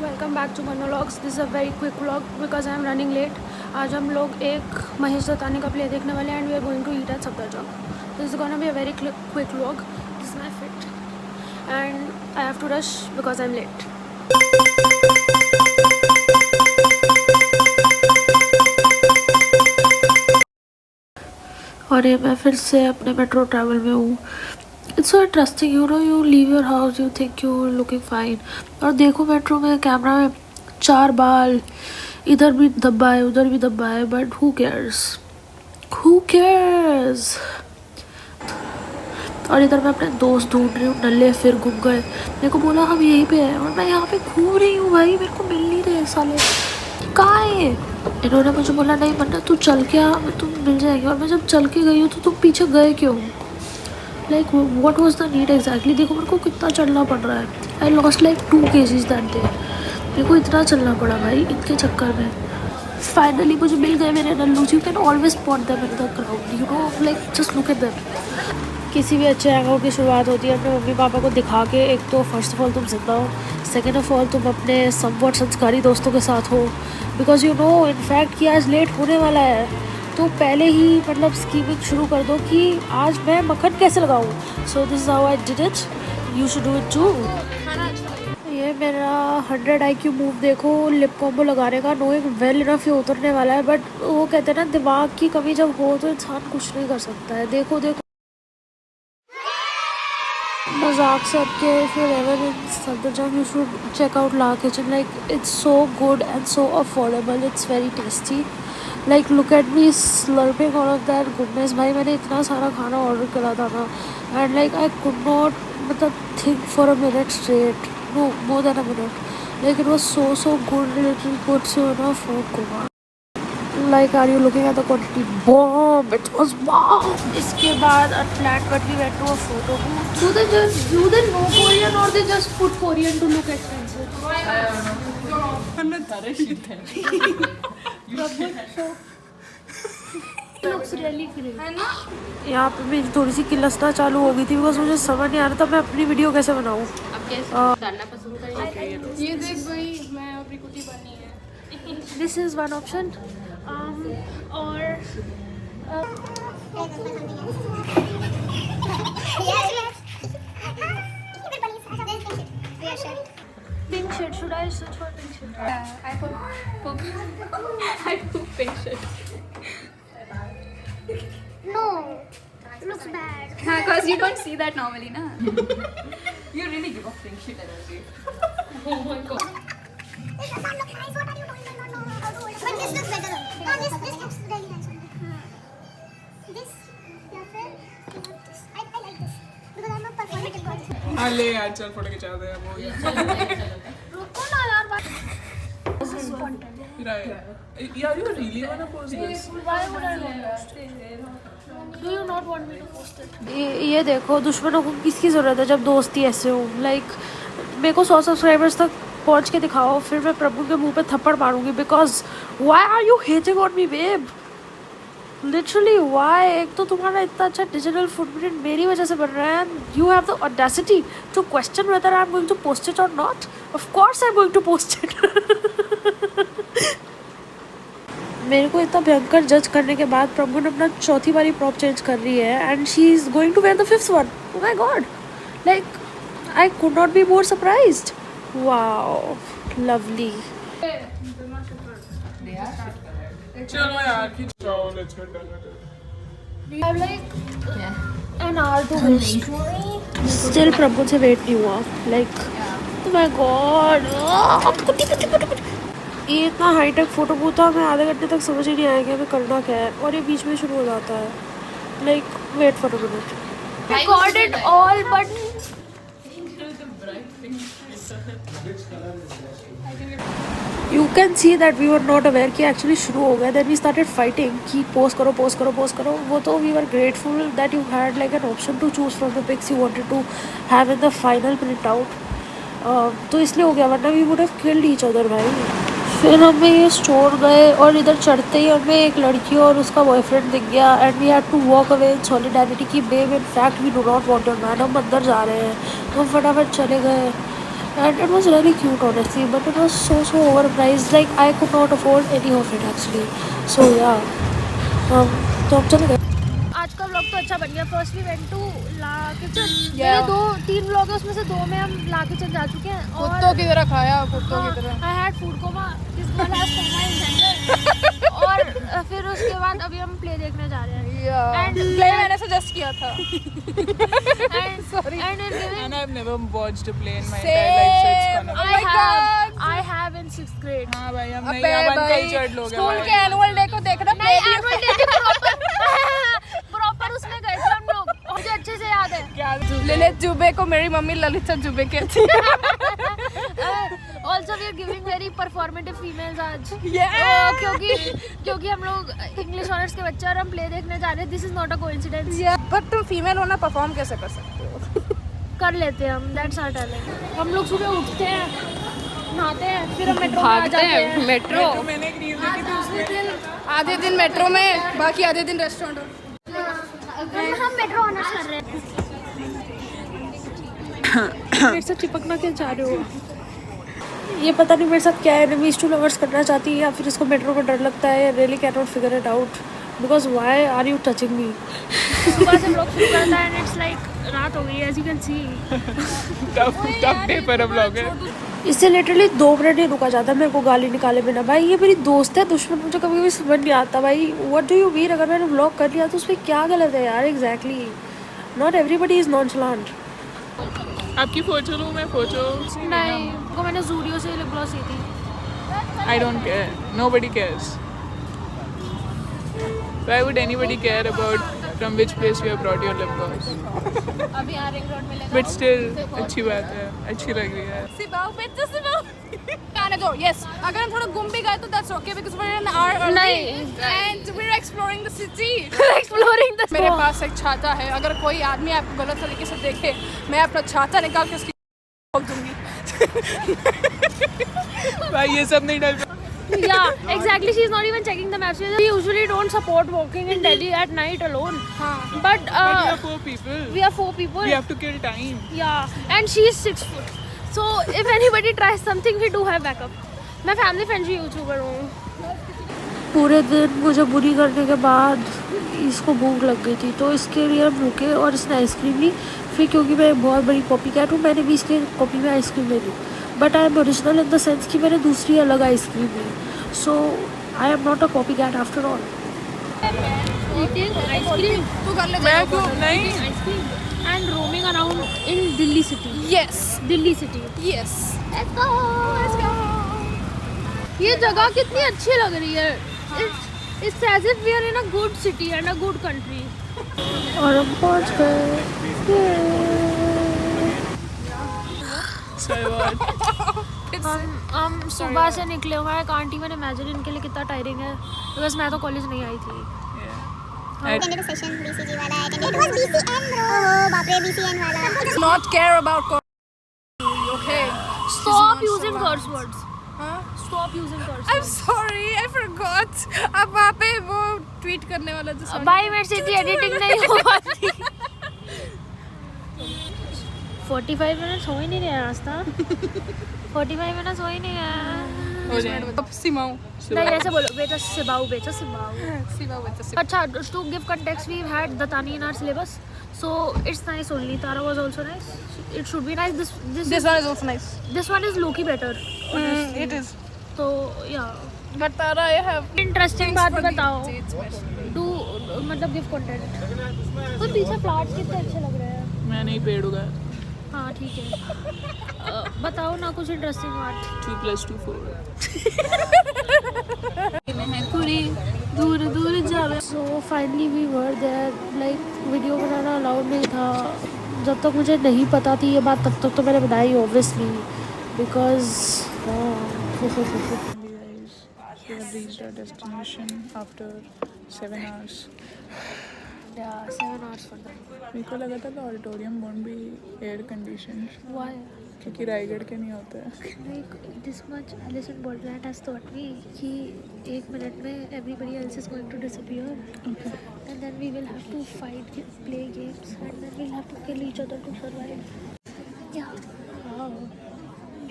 Welcome back to monologues. This is a very quick vlog because I am running late. आज हम लोग एक महेश दत्तानी का प्ले देखने वाले हैं and we are going to eat at Safdarjung. This is gonna be a very quick vlog. This is my fit and I have to rush because I am late. और ये मैं फिर से अपने मेट्रो ट्रैवल में हूँ। It's so interesting, you know, you leave your house, you think you looking fine, और देखो मेट्रो में कैमरा में 4 बाल, इधर भी धब्बा है उधर भी धब्बा है, बट हु केयर्स। और इधर मैं अपने दोस्त ढूंढ रही हूँ, नल्ले फिर घूम गए। मेरे को बोला हम यहीं पे हैं और मैं यहाँ पे घूम रही हूँ भाई, मेरे को मिल नहीं रहे साले, कहाँ है। इन्होंने मुझे बोला नहीं मन्ना तू चल के आ, तुम मिल जाएगी। और मैं जब चल के गई हूँ तो तुम पीछे गए क्यों? Like what was the need exactly. देखो मेरे को कितना चलना पड़ रहा है। I lost like 2 kgs that day. मेरे को इतना चलना पड़ा भाई इनके चक्कर में। फाइनली मुझे मिल गए मेरे नल्लूज। You can always spot them in the crowd, you know, like just look at them. किसी भी अच्छे हैंगआउट की शुरुआत होती है अपने मम्मी पापा को दिखा के। एक तो फर्स्ट ऑफ ऑल तुम जिंदा हो, सेकेंड ऑफ ऑल तुम अपने समवॉट संस्कारी दोस्तों के साथ हो, बिकॉज यू नो इनफैक्ट कि आज लेट होने वाला है, तो पहले ही मतलब स्कीमिंग शुरू कर दो कि आज मैं मक्खन कैसे लगाऊं। So this is how I did it, you should do it too. ये मेरा 100 IQ मूव देखो, लिप कॉम्बो लगाने का। नोइंग वेल इनफ ये उतरने वाला है, बट वो कहते हैं ना दिमाग की कमी जब हो तो इंसान कुछ नहीं कर सकता है। देखो देखो मजाक से आपके, if you ever in Safdarjung you should check out La Kitchen. Like it's so good and so affordable, it's very tasty. Like look at me slurping all of that goodness. भाई मैंने इतना सारा खाना ऑर्डर करा था ना, and like I could not मतलब think for a minute straight, no more than a minute. Like it was so good, literally puts you in a food coma. Like, are you looking at the quantity? Bomb! It was bomb! इसके बाद unplanned but we went to a photo booth. Do they know Korean or they just put Korean to look expensive? Looks really great. है ना? यहाँ पे मेरी थोड़ी सी किलसना चालू हो गई थी बिकॉज मुझे समझ नहीं आ रहा था मैं अपनी वीडियो कैसे बनाऊँ। अब कैसे डालना पसंद करेंगे? ये देख भाई मैं अपनी कुटी बनी है। This is one option. Or pink shirt. Should I search for pink shirt? I put pink shirt. No, looks bad. Because you don't see that normally, na? You really give off pink shit energy. Oh my god. This does not look nice. What are you doing? I don't know how to hold it. But this looks better. No, this looks really nice. This, या फिर this. I like this because I'm a performative girl. हाँ ले यार चल photo खिंचाते हैं वो यार। रुको ना यार बात। This is content. Yeah, you really wanna post this? Why would I not post it? Do you not want me to post it? ये देखो दुश्मनों को किसकी ज़रूरत है जब दोस्ती ऐसे हो। लाइक मेरे को 100 सब्सक्राइबर्स तक पहुंच के दिखाओ, फिर मैं प्रभु के मुंह पे थप्पड़ मारूंगी। Because why are you hating on me babe, literally why. एक तो तुम्हारा इतना अच्छा डिजिटल फुटप्रिंट मेरी वजह से बन रहा है, you have the audacity to question whether I am going to post it और not. Of course I am going to post it. मेरे को इतना भयंकर जज करने के बाद प्रभु ने अपना चौथी बारी प्रॉप चेंज कर रही है and she is going to wear the 5th one. Oh my God, like I could not be more surprised. Wow lovely. चलो यार खिंचाओ, let's get done with it. We have like an hour to waste. Still Prabhu से wait नहीं हुआ। Like oh my God, ये इतना hi tech photo booth था, मैं आधे घंटे तक समझ ही नहीं आया कि हमें करना क्या है, और ये बीच में शुरू हो जाता है। Like wait for a minute. Recorded all but You can see that we were not aware कि actually शुरू हो गया। Then we started fighting कि post करो post करो post करो। वो तो we were grateful that you had like an option to choose from the pics you wanted to have in the final printout. तो इसलिए हो गया, वरना we would have killed each other भाई। फिर हमें ये स्टोर गए और इधर चढ़ते ही हमें एक लड़की और उसका बॉयफ्रेंड दिख गया and we had to walk away in solidarity की babe in fact we do not want your man, हम अंदर जा रहे हैं। तो हम फटाफट चले गए and it was really cute honestly, but it was so overpriced. Like I could not afford any of it actually. So yeah, तो हम चले गए. आज का व्लॉग तो अच्छा बन गया. First we went to La Kitchen. मेरे 2-3 व्लॉग है उसमें से 2 में हम ला किचन जा चुके हैं. और कुत्तों की तरह खाया, कुत्तों की तरह. I had food coma. This girl has coma in general. और फिर उसके बाद अभी हम प्ले देखने जा रहे हैं. And play मैंने सजेस्ट किया था. And Sorry. And I've never watched a play in my entire life, so it's gonna be. I have in 6th grade. हाँ भाई हम नहीं अपन कल्चर्ड लोग हैं. स्कूल के एनुअल डे को देखना. नहीं एनुअल डे प्रॉपर उसमें गए थे हम लोग. मुझे अच्छे से याद है. क्या ललित जुबे को मेरी मम्मी ललिता जुबे कहती है. Also we are giving very performative females आज. क्योंकि हम लोग इंग्लिश ऑनर्स के बच्चे और हम प्ले देखने जा रहे हैं. This is not a coincidence. But तुम फीमेल होना परफॉर्म कैसे कर सकते हो? कर लेते हैं हम. That's our talent. हम लोग सुबह उठते हैं, नहाते हैं, फिर हम मेट्रो में आ जाते हैं. मेट्रो मैंने एक रील देखी थी उसमें. आधे दिन मेट्रो में, बाकी आधे दिन रेस्टोरेंट. हम मेट्रो ऑनर्स कर रहे हैं. मेरे साथ चिपकना क्या चाह रहे हो? ये पता नहीं मेरे साथ क्या एनिमीज टू लवर्स करना चाहती है या फिर इसको मेट्रो में डर लगता है. Really can not figure it out because why are you touching me. सुबह से लोग शुरू करता है एंड इट्स लाइक रात हो गई as you can see. Tough day पर अब लोग हैं. इससे लिटरली 2 मिनट नहीं रुका जाता मेरे को गाली निकाले बिना. भाई ये मेरी दोस्त है, दुश्मन मुझे कभी कभी समझ नहीं आता. भाई व्हाट डू यू मीन? अगर मैंने व्लॉग कर लिया तो उसमें क्या गलत है यार? Exactly. Not everybody is nonchalant. आपकी फोटो लूँ मैं? फोटो नहीं, वो मैंने ज़ूडियो से लिप ग्लॉस ली थी. I don't care. Nobody cares. Why would anybody care about from which place you have brought your lip gloss? अभी यहाँ रिंग रोड में लेना. But still अच्छी बात है, अच्छी लग रही है. सिबाओ बेटा सिबाओ. गाने दो. यस, अगर हम थोड़ा घूम भी गए तो that's okay because we are in our नहीं. And we are exploring the city. Exploring the. मेरे पास एक छाता है. अगर कोई आदमी आपको गलत तरीके से देखे, मैं अपना छाता निकाल के उसकी ठोक दूंगी. भाई ये सब नहीं डर. Yeah, exactly. She's not even checking the maps. We usually don't support walking in Delhi at night alone. But But we are 4 people. we are 4 people. We have to kill time. Yeah, and she is 6 foot. So if anybody tries something, we do have backup. मैं family friendly YouTuber हूँ. पूरे दिन मुझे बुरी करने के बाद इसको भूख लग गई थी तो इसके लिए हम रुके और इसने आइसक्रीम ली. फिर क्योंकि मैं बहुत बड़ी कॉपी कैट हूँ मैंने भी इसके कॉपी में आइसक्रीम ले ली. But I am original in the sense कि मैंने दूसरी अलग आइसक्रीम ली. So I am not a copycat after all. Ice cream तू कर ले. मैं क्यों नहीं? Ice cream and roaming around in Delhi city. Yes Delhi city. Yes. ये जगह कितनी अच्छी लग रही है. It's as if we are in a good city and a good country. और हम पहुंच गए. हम सुबह से निकले हुए हैं. कांट इवन इमेजिन इनके लिए कितना टायरिंग है बिकॉज मैं तो कॉलेज नहीं आई थी. अटेंडेड सेशन बीसीजी वाला attended. It was BCN bro. बाप रे बीसीएन वाला. Not care about. Okay. Stop using curse words. Stop using curse I'm words. sorry, I forgot. अब वहाँ पे वो ट्वीट करने वाला जो भाई मेरे से इतनी एडिटिंग नहीं हो पाती. 45 मिनट्स हो ही नहीं रहे रास्ता. 45 मिनट्स हो ही नहीं है. सिमाओ. नहीं ऐसे बोलो बेटा सिबाऊ बेटा सिबाऊ. सिमाओ बच्चा. अच्छा to give context we had Datani in our syllabus so it's nice only. Tara was also nice. It should be nice. This one is also nice. This one is low-key better. It is. तो yeah. But Tara, I have Interesting बात बताओ. Do मतलब give content. तो पीछे flowers कितने अच्छे लग रहे हैं. मैं नहीं पेड़ उगाया. हाँ ठीक है. बताओ ना कुछ इंटरेस्टिंग बात. 2 + 2 4. दूर दूर जावे. So finally we were there. Like video बनाना अलाउड नहीं था. जब तक मुझे नहीं पता थी ये बात तब तक तो मैंने बनाई obviously because We have reached our destination after 7 hours. Yeah, 7 hours for that. मेरे को लगा था कि auditorium won't be air conditioned Why? क्योंकि रायगढ़ के नहीं होता है. Like this much Alison Borderland has taught me कि 1 minute में everybody else is going to disappear. Okay. And then we will have to fight, play games, and then we'll have to kill each other to survive. Yeah. Wow.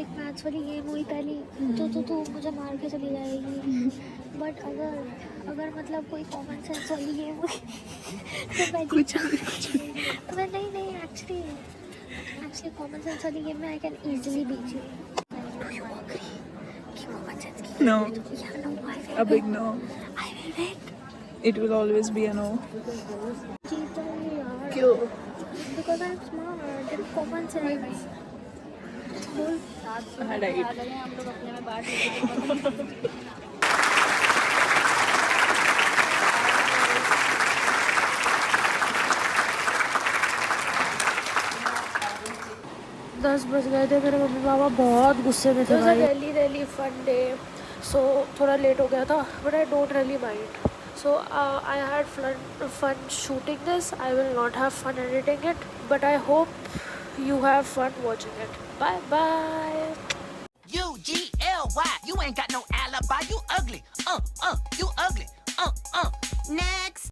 एक maths वाली game हुई पहली तो तू मुझे मार के चली जाएगी, बट अगर मतलब कोई कॉमन सेंस वाली गेम हुई तो मैं कुछ तो मैं नहीं एक्चुअली कॉमन सेंस वाली गेम में I can easily beat you. Do you agree कि कॉमन सेंस की No. या no I A big no. Will wait. It will always be a no. जीता हूँ यार क्यों? Because I am smart and common sense. बोल. Right. हम लोग अपने में बांट लेते 10 बज गए थे. मेरे मम्मी पापा बहुत गुस्से में थे भाई. really fun day. So थोड़ा लेट हो गया था, but I don't really mind. So I had fun shooting this. I will not have fun editing it, but I hope you have fun watching it. Bye bye. UGLY, you ain't got no alibi, you ugly, you ugly, nah.